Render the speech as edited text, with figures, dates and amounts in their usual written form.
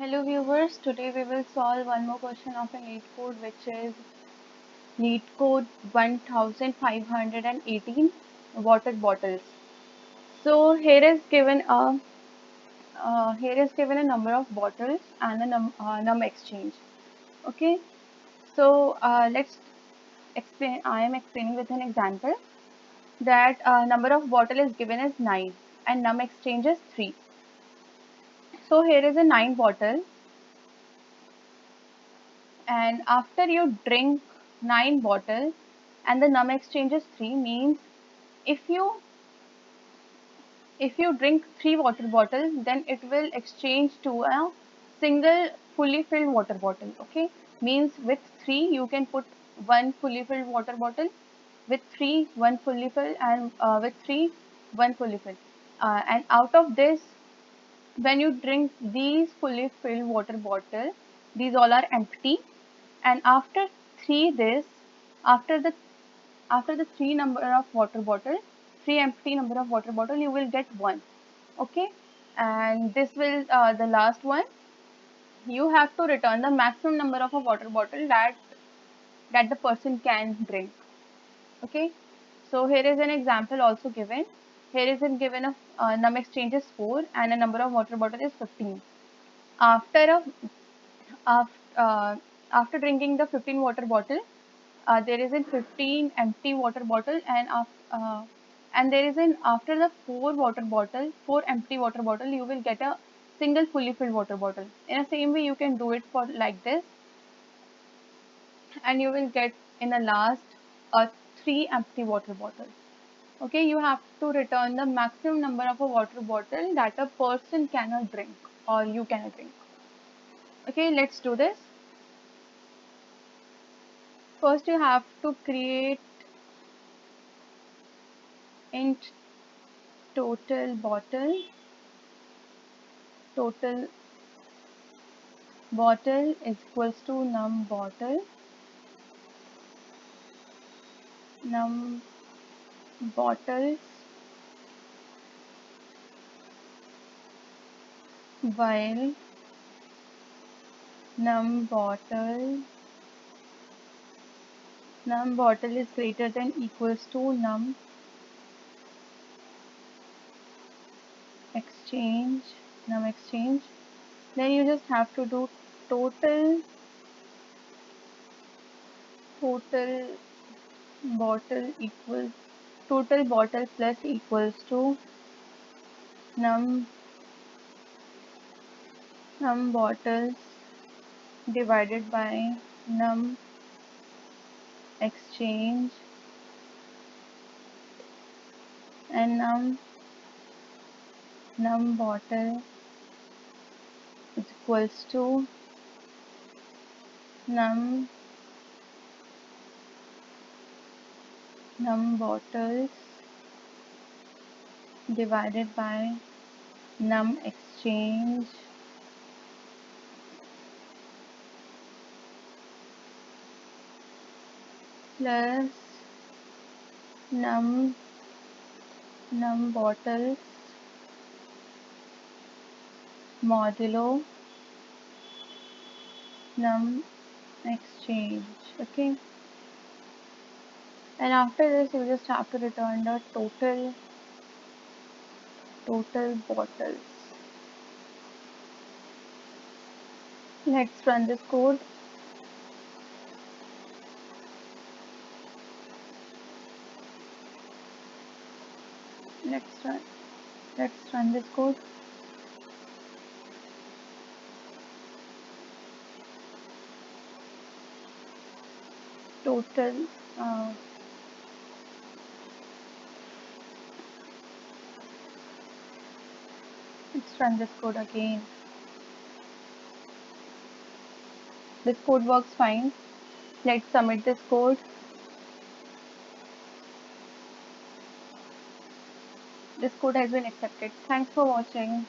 Hello viewers, today we will solve one more question of a LeetCode, which is LeetCode 1518 water bottles. So here is given a number of bottles and a num exchange. Okay, so let's explain. I am explaining with an example that number of bottle is given as 9 and num exchange is 3. So here is a 9 bottle, and after you drink 9 bottles and the num exchange is 3, means if you drink 3 water bottles, then it will exchange to a single fully filled water bottle. Okay, means with 3 you can put one fully filled water bottle, with 3 one fully filled, and with 3 one fully filled, and out of this, when you drink these fully filled water bottle, these all are empty, and after 3 this after the three number of water bottle, 3 empty number of water bottle, you will get 1. Okay, and this will the last one, you have to return the maximum number of a water bottle that the person can drink. Okay, so here is an example also given. Here is given a num exchange is 4 and a number of water bottle is 15. After a after, after drinking the 15 water bottle, there is a 15 empty water bottle, and there is an after the 4 empty water bottle, you will get a single fully filled water bottle. In the same way you can do it for like this, and you will get in the last a 3 empty water bottle. Okay, you have to return the maximum number of a water bottle that a person cannot drink or you cannot drink. Okay, let's do this. First you have to create int total bottle is equals to num bottles, while num bottle is greater than equals to num exchange. Then you just have to do total bottle equals total bottle plus equals to num bottles divided by num exchange, and num bottle is equals to num bottles divided by num exchange plus num bottles modulo num exchange. Okay, and after this you just have to return the total bottles. Let's run this code. Let's run this code. Total let's run this code again. This code works fine. Let's submit this code. This code has been accepted. Thanks for watching.